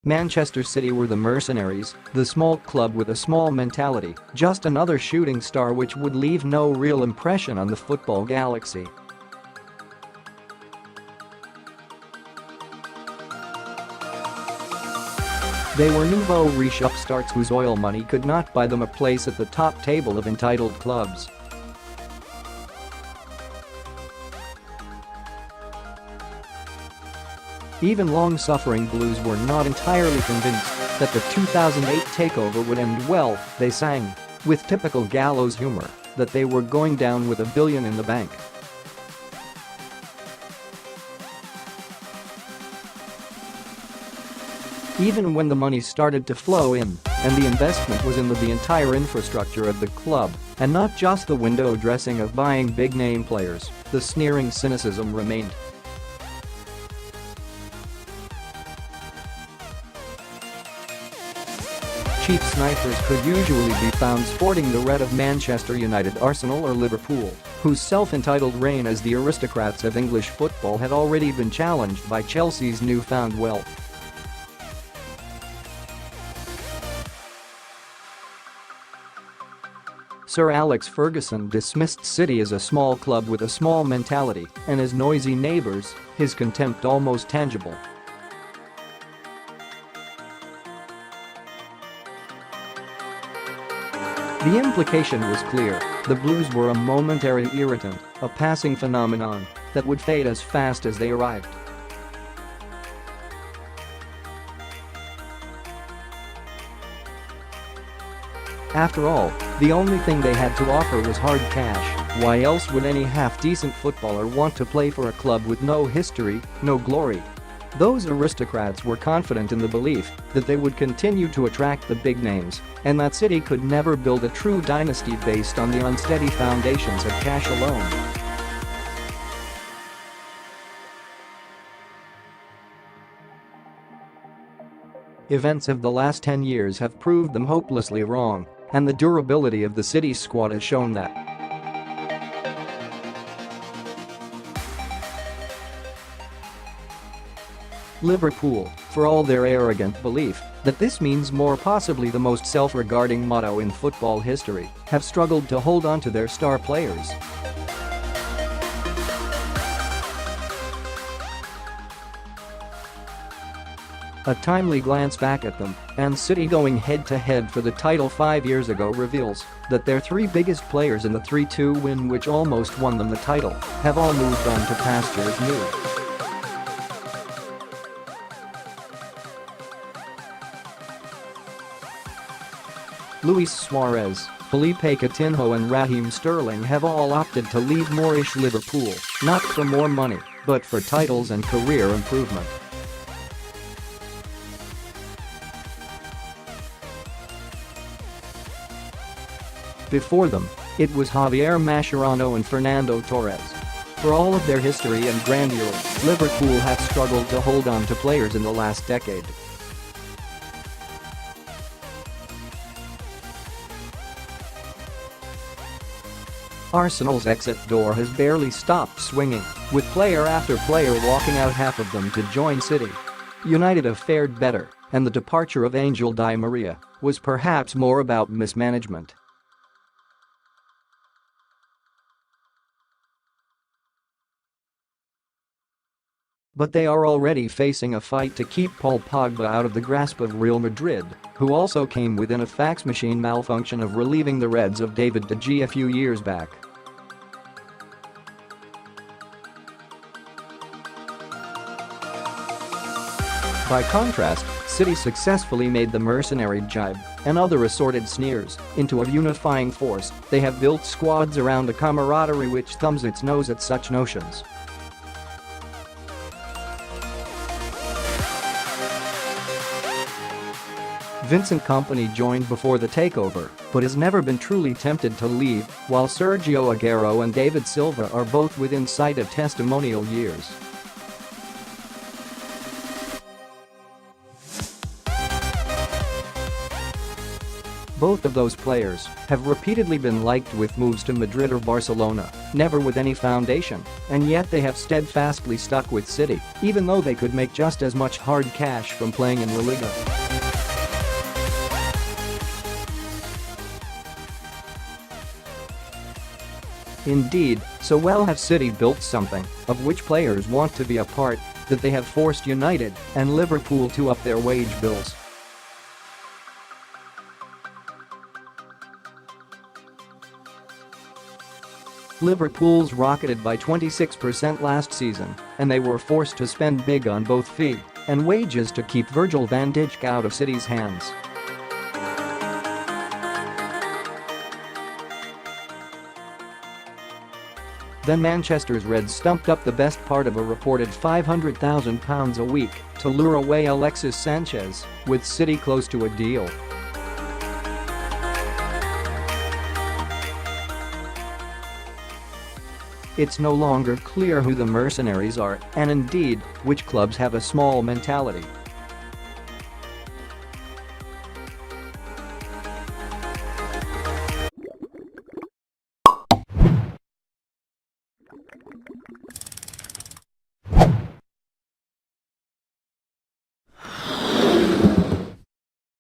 Manchester City were the mercenaries, the small club with a small mentality, just another shooting star which would leave no real impression on the football galaxy. They were nouveau riche upstarts whose oil money could not buy them a place at the top table of entitled clubs. Even long-suffering Blues were not entirely convinced that the 2008 takeover would end well. They sang, with typical gallows humour, that they were going down with $1 billion in the bank. Even when the money started to flow in, and the investment was in the entire infrastructure of the club, and not just the window dressing of buying big-name players, the sneering cynicism remained. Cheap snipers could usually be found sporting the red of Manchester United, Arsenal or Liverpool, whose self-entitled reign as the aristocrats of English football had already been challenged by Chelsea's newfound wealth. Sir Alex Ferguson dismissed City as a small club with a small mentality and as noisy neighbours, his contempt almost tangible. The implication was clear: the Blues were a momentary irritant, a passing phenomenon that would fade as fast as they arrived. After all, the only thing they had to offer was hard cash. Why else would any half-decent footballer want to play for a club with no history, no glory? Those aristocrats were confident in the belief that they would continue to attract the big names and that City could never build a true dynasty based on the unsteady foundations of cash alone. Events of the last 10 years have proved them hopelessly wrong, and the durability of the City squad has shown that. Liverpool, for all their arrogant belief that this means more, possibly the most self-regarding motto in football history, have struggled to hold on to their star players. A timely glance back at them, and City going head-to-head for the title 5 years ago, reveals that their three biggest players in the 3-2 win which almost won them the title have all moved on to pastures new. Luis Suarez, Philippe Coutinho and Raheem Sterling have all opted to leave Moorish Liverpool, not for more money, but for titles and career improvement. Before them, it was Javier, Mascherano and Fernando Torres. For all of their history and grandeur, Liverpool have struggled to hold on to players in the last decade. Arsenal's exit door has barely stopped swinging, with player after player walking out, half of them to join City. United have fared better, and the departure of Angel Di Maria was perhaps more about mismanagement. But they are already facing a fight to keep Paul Pogba out of the grasp of Real Madrid, who also came within a fax machine malfunction of relieving the Reds of David De Gea a few years back. By contrast, City successfully made the mercenary jibe and other assorted sneers into a unifying force. They have built squads around a camaraderie which thumbs its nose at such notions. Vincent Kompany joined before the takeover, but has never been truly tempted to leave, while Sergio Aguero and David Silva are both within sight of testimonial years. Both of those players have repeatedly been liked with moves to Madrid or Barcelona, never with any foundation, and yet they have steadfastly stuck with City, even though they could make just as much hard cash from playing in La Liga. Indeed, so well have City built something, of which players want to be a part, that they have forced United and Liverpool to up their wage bills. Liverpool's rocketed by 26% last season, and they were forced to spend big on both fee and wages to keep Virgil van Dijk out of City's hands. Then Manchester's Reds stumped up the best part of a reported £500,000 a week to lure away Alexis Sanchez, with City close to a deal. It's no longer clear who the mercenaries are, and indeed, which clubs have a small mentality